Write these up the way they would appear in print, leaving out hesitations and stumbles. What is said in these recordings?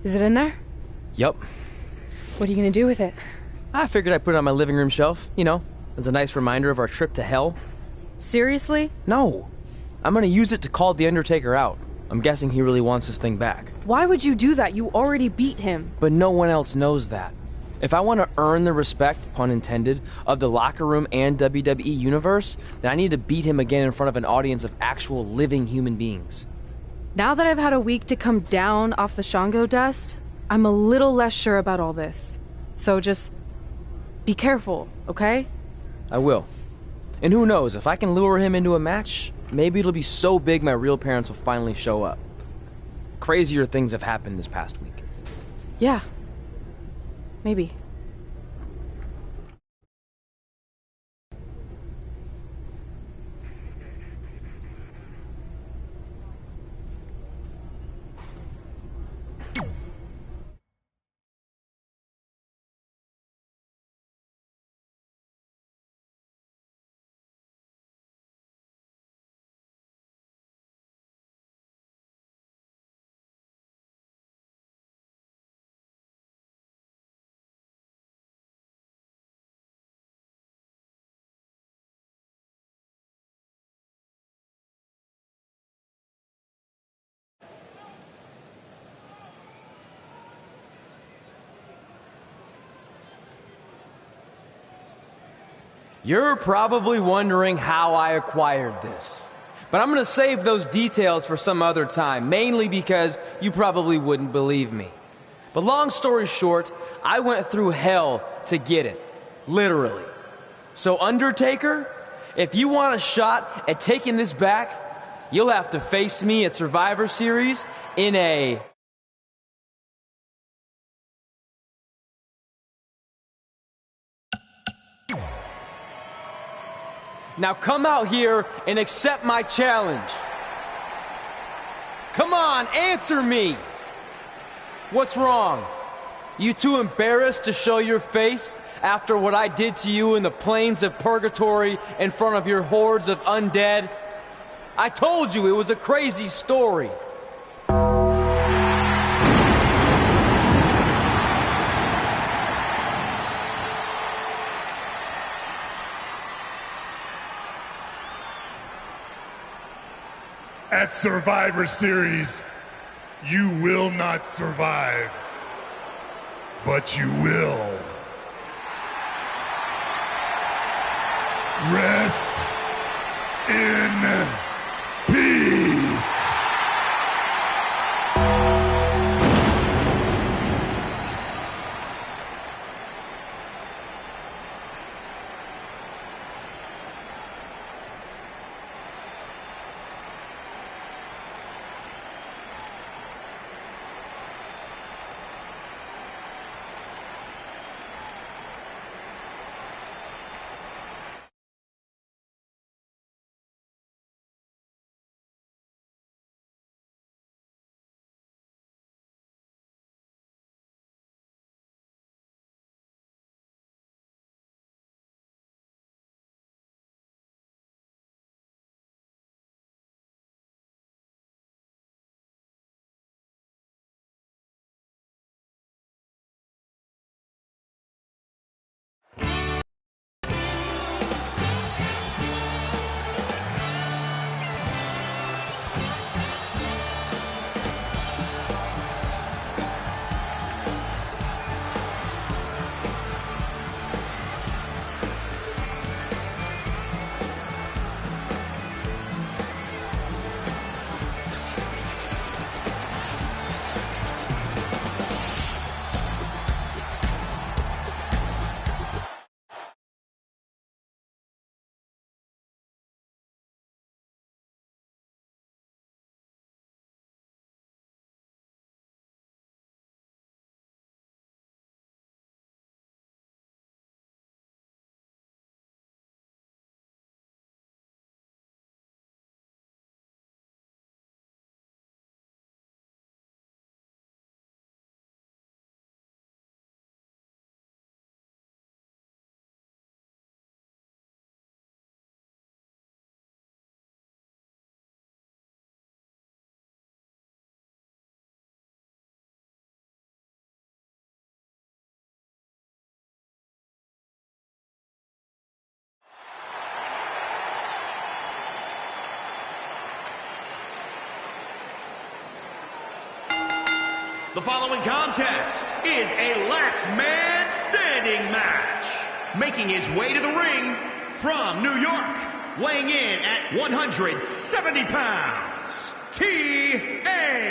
Is it in there? Yup. What are you gonna do with it? I figured I'd put it on my living room shelf, you know, as a nice reminder of our trip to hell. Seriously? No. I'm gonna use it to call the Undertaker out. I'm guessing he really wants this thing back. Why would you do that? You already beat him. But no one else knows that. If I want to earn the respect, pun intended, of the locker room and WWE universe, then I need to beat him again in front of an audience of actual living human beings. Now that I've had a week to come down off the Shango dust, I'm a little less sure about all this. So just be careful, okay? I will. And who knows, if I can lure him into a match, maybe it'll be so big my real parents will finally show up. Crazier things have happened this past week. Yeah. Maybe. You're probably wondering how I acquired this. But I'm gonna save those details for some other time, mainly because you probably wouldn't believe me. But long story short, I went through hell to get it. Literally. So Undertaker, if you want a shot at taking this back, you'll have to face me at Survivor Series in a... Now come out here and accept my challenge. Come on, answer me! What's wrong? You too embarrassed to show your face after what I did to you in the plains of purgatory in front of your hordes of undead? I told you it was a crazy story. At Survivor Series, you will not survive, but you will rest in peace. The following contest is a last man standing match. Making his way to the ring from New York, weighing in at 170 pounds, T.A.I.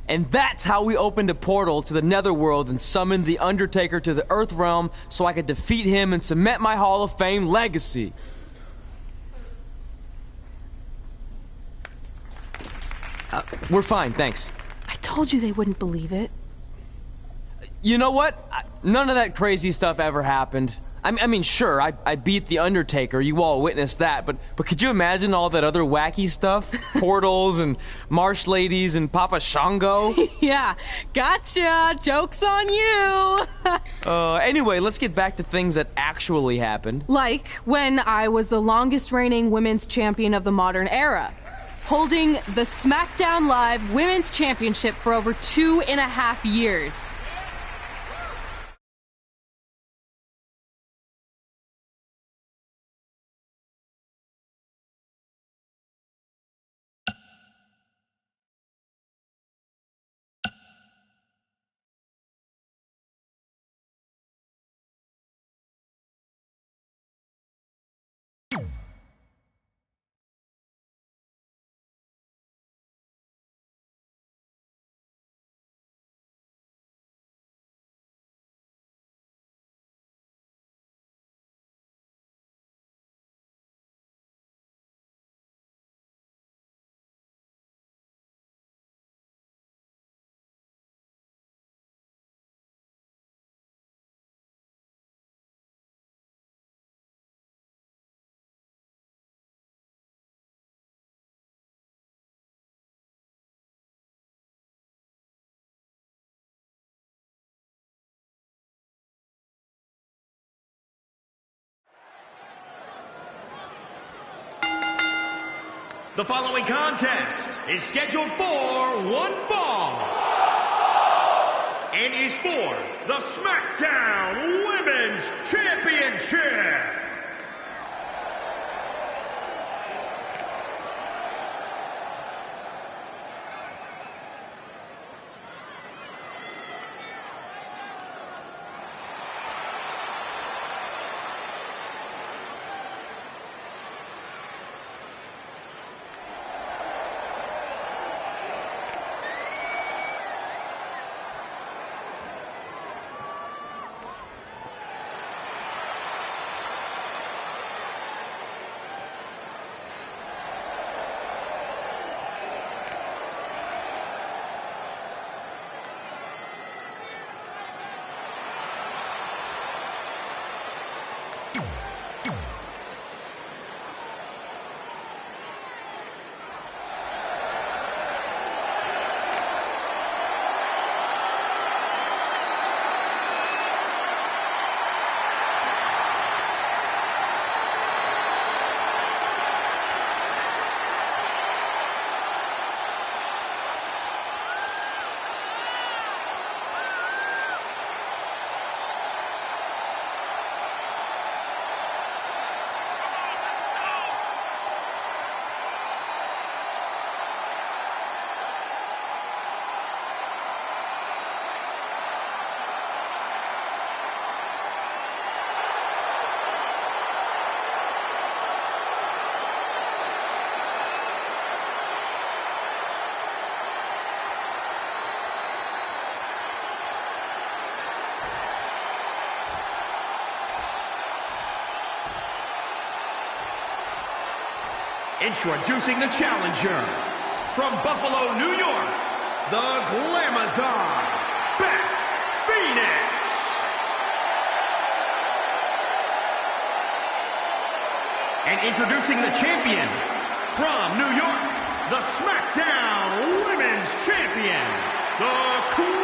And that's how we opened a portal to the Netherworld and summoned the Undertaker to the Earth Realm so I could defeat him and cement my Hall of Fame legacy. We're fine, thanks. I told you they wouldn't believe it. You know what? None of that crazy stuff ever happened. I mean, sure, I beat the Undertaker, you all witnessed that, but could you imagine all that other wacky stuff? Portals and marsh ladies and Papa Shango? Yeah, gotcha! Joke's on you! Anyway, let's get back to things that actually happened. Like when I was the longest reigning women's champion of the modern era, holding the SmackDown Live Women's Championship for over 2.5 years. The following contest is scheduled for one fall and is for the SmackDown Women's Championship. Introducing the challenger, from Buffalo, New York, the Glamazon, Beth Phoenix. And introducing the champion, from New York, the SmackDown Women's Champion, the Queen.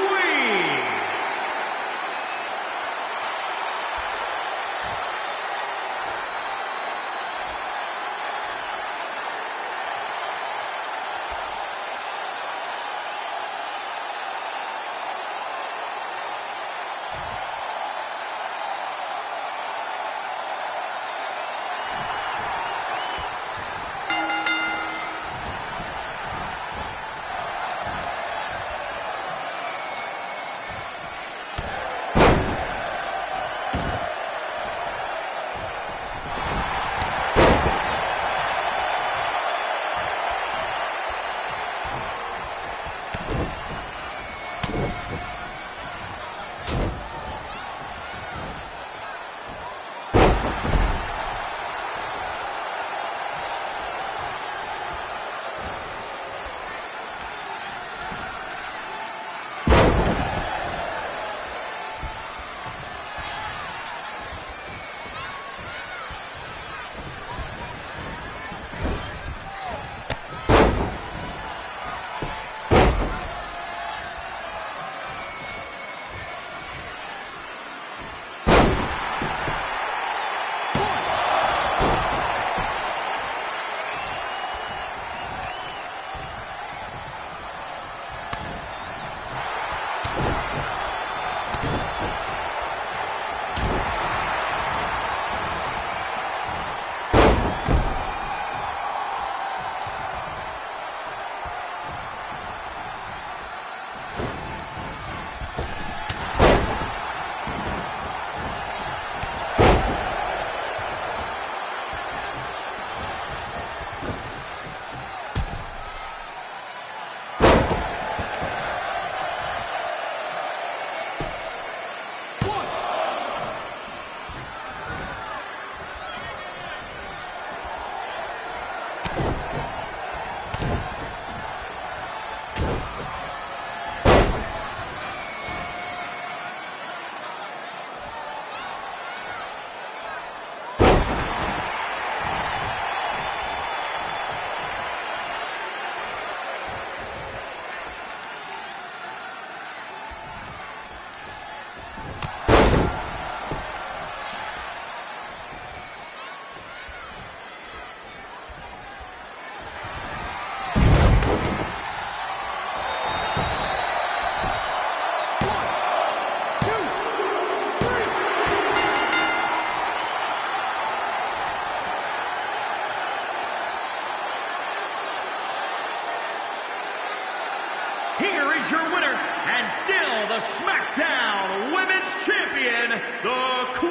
SmackDown Women's Champion, the Queen.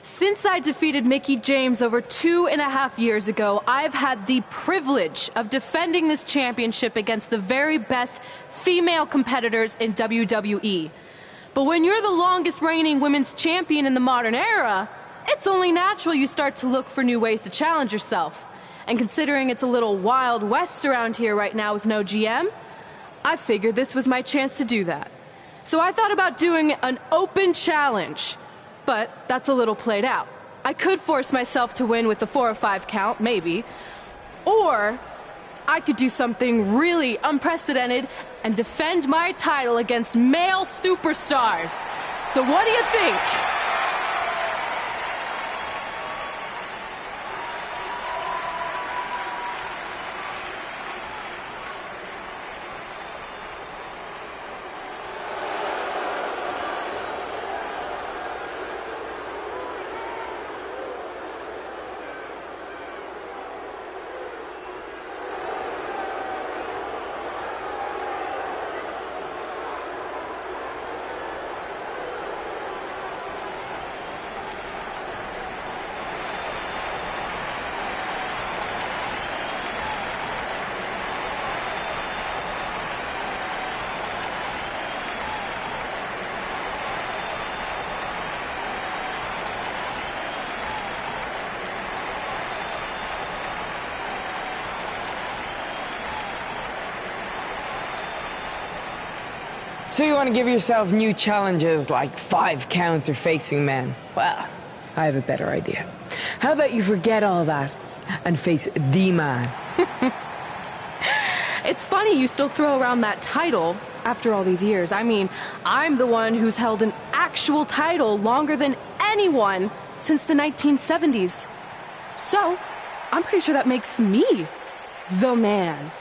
Since I defeated Mickie James over 2.5 years ago, I've had the privilege of defending this championship against the very best female competitors in WWE. But when you're the longest reigning women's champion in the modern era, it's only natural you start to look for new ways to challenge yourself. And considering it's a little Wild West around here right now with no GM, I figured this was my chance to do that. So I thought about doing an open challenge. But that's a little played out. I could force myself to win with the 4 or 5 count, maybe. Or I could do something really unprecedented and defend my title against male superstars. So what do you think? So you want to give yourself new challenges like 5 counts or facing men? Well, I have a better idea. How about you forget all that and face the man? It's funny you still throw around that title after all these years. I mean, I'm the one who's held an actual title longer than anyone since the 1970s. So, I'm pretty sure that makes me the man.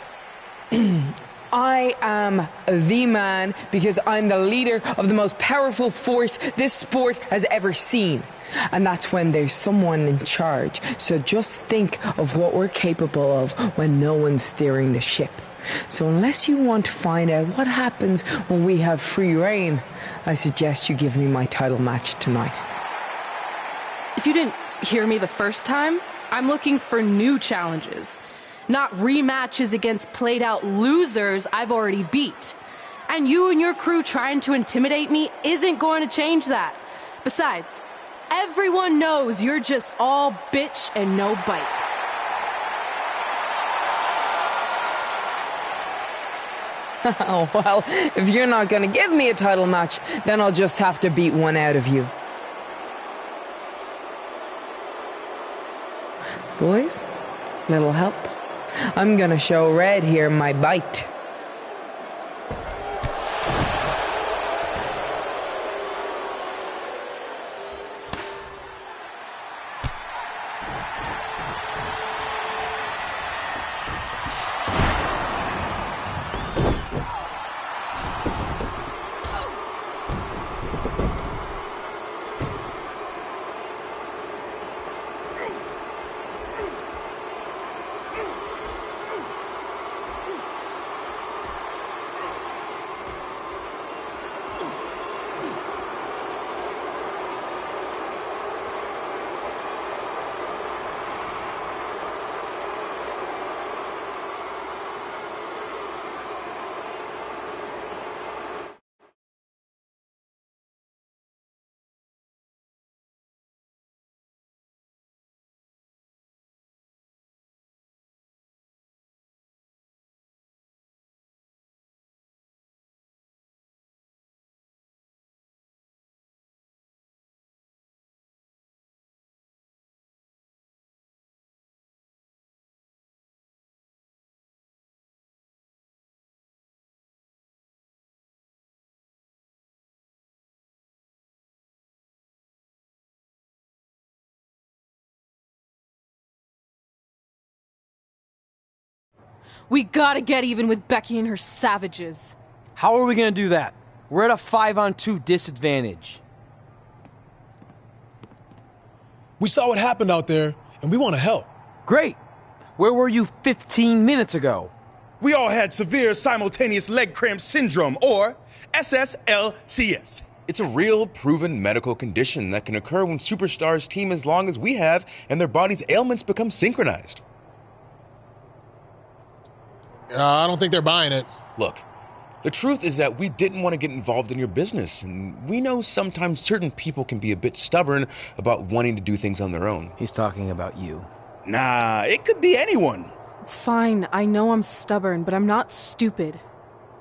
I am the man because I'm the leader of the most powerful force this sport has ever seen. And that's when there's someone in charge. So just think of what we're capable of when no one's steering the ship. So unless you want to find out what happens when we have free reign, I suggest you give me my title match tonight. If you didn't hear me the first time, I'm looking for new challenges. Not rematches against played-out losers I've already beat. And you and your crew trying to intimidate me isn't going to change that. Besides, everyone knows you're just all bitch and no bite. Oh, well, if you're not going to give me a title match, then I'll just have to beat one out of you. Boys, little help? I'm gonna show Red here my bite. We gotta get even with Becky and her savages. How are we gonna do that? We're at a 5-on-2 disadvantage. We saw what happened out there, and we want to help. Great. Where were you 15 minutes ago? We all had severe simultaneous leg cramp syndrome, or SSLCS. It's a real, proven medical condition that can occur when superstars team as long as we have and their body's ailments become synchronized. I don't think they're buying it. Look, the truth is that we didn't want to get involved in your business, and we know sometimes certain people can be a bit stubborn about wanting to do things on their own. He's talking about you. Nah, it could be anyone. It's fine. I know I'm stubborn, but I'm not stupid.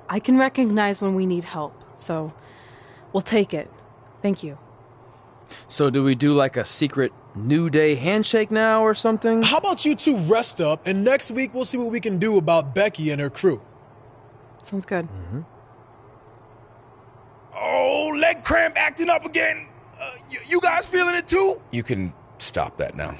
I can recognize when we need help, so we'll take it. Thank you. So do we do like a secret New Day handshake now or something? How about you two rest up, and next week we'll see what we can do about Becky and her crew. Sounds good. Mm-hmm. Oh, leg cramp acting up again. You guys feeling it too? You can stop that now.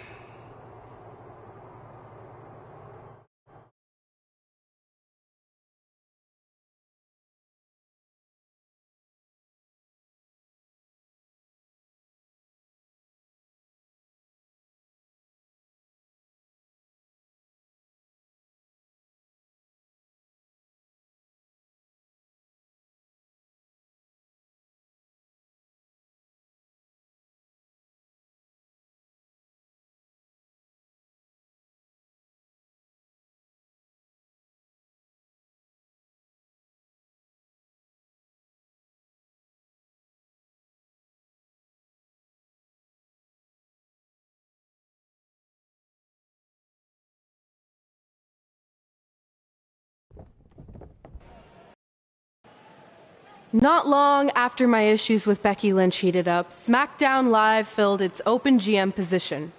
Not long after my issues with Becky Lynch heated up, SmackDown Live filled its open GM position.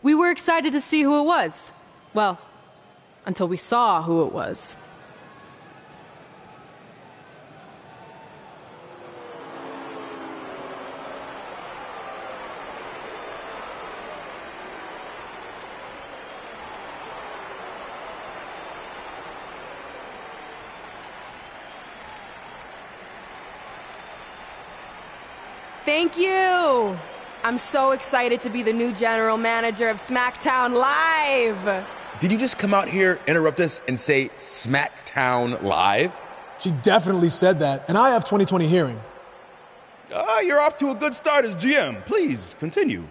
We were excited to see who it was. Well, until we saw who it was. Thank you! I'm so excited to be the new general manager of SmackDown Live! Did you just come out here, interrupt us, and say SmackDown Live? She definitely said that, and I have 20/20 hearing. You're off to a good start as GM. Please, continue.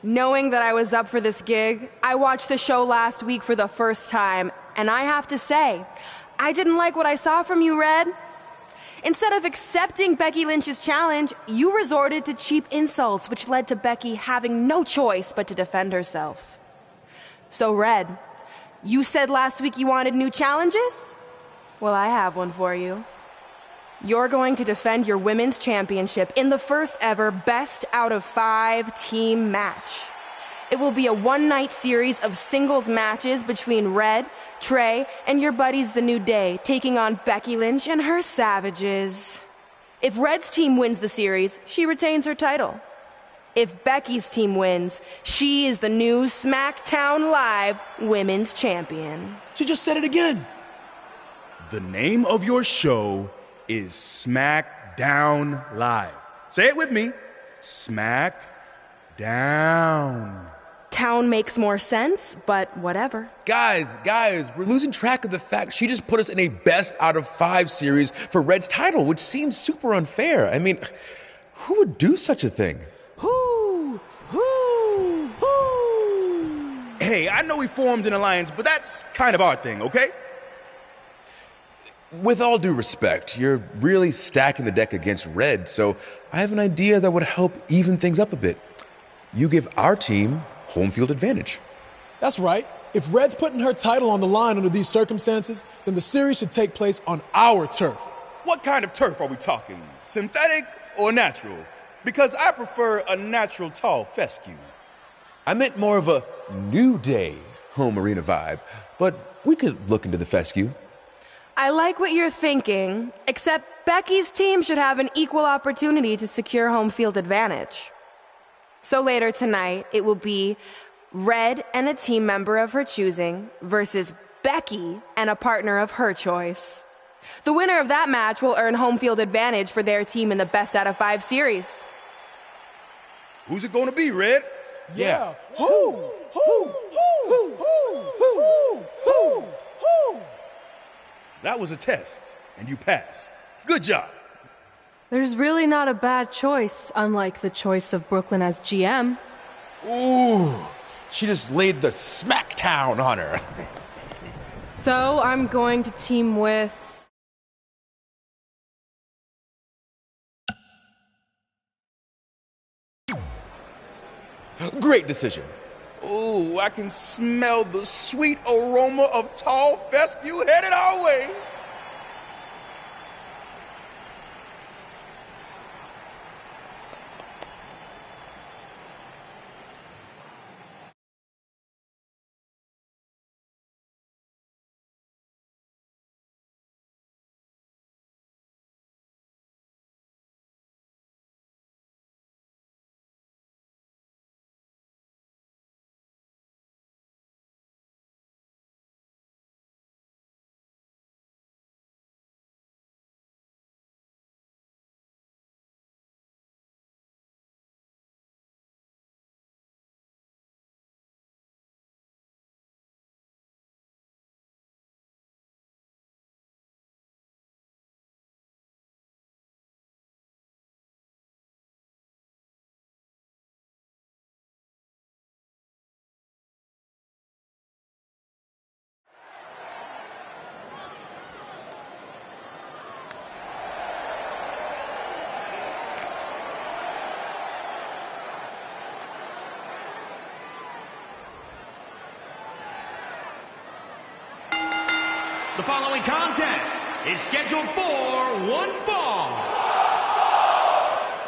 Knowing that I was up for this gig, I watched the show last week for the first time, and I have to say, I didn't like what I saw from you, Red. Instead of accepting Becky Lynch's challenge, you resorted to cheap insults, which led to Becky having no choice but to defend herself. So, Red, you said last week you wanted new challenges? Well, I have one for you. You're going to defend your women's championship in the first ever Best Out of 5 team match. It will be a one-night series of singles matches between Red, Trey, and your buddies The New Day, taking on Becky Lynch and her savages. If Red's team wins the series, she retains her title. If Becky's team wins, she is the new SmackDown Live Women's Champion. She just said it again. The name of your show is SmackDown Live. Say it with me. SmackDown. Town makes more sense, but whatever. Guys, we're losing track of the fact she just put us in a Best Out of 5 series for Red's title, which seems super unfair. I mean, who would do such a thing? Who? Hey, I know we formed an alliance, but that's kind of our thing, okay? With all due respect, you're really stacking the deck against Red, so I have an idea that would help even things up a bit. You give our team home field advantage. That's right. If Red's putting her title on the line under these circumstances, then the series should take place on our turf. What kind of turf are we talking? Synthetic or natural? Because I prefer a natural tall fescue. I meant more of a New Day home arena vibe, but we could look into the fescue. I like what you're thinking, except Becky's team should have an equal opportunity to secure home field advantage. So later tonight, it will be Red and a team member of her choosing versus Becky and a partner of her choice. The winner of that match will earn home field advantage for their team in the best out of 5 series. Who's it going to be, Red? Yeah. Who? That was a test, and you passed. Good job. There's really not a bad choice, unlike the choice of Brooklyn as GM. Ooh, she just laid the smackdown on her. So I'm going to team with... Great decision. Ooh, I can smell the sweet aroma of tall fescue headed our way. The following contest is scheduled for one fall.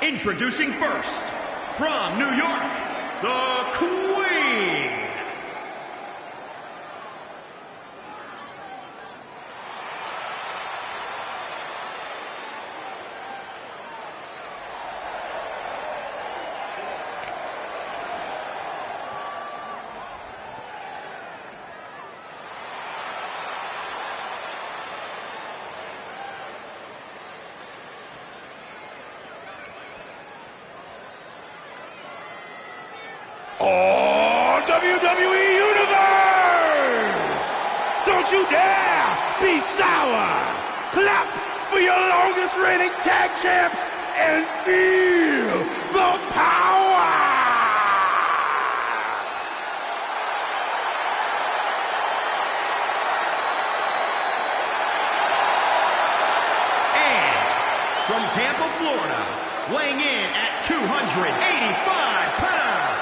Introducing first, from New York, the Queen. Oh, WWE Universe! Don't you dare be sour! Clap for your longest reigning tag champs and feel the power! And from Tampa, Florida, weighing in at 285 pounds,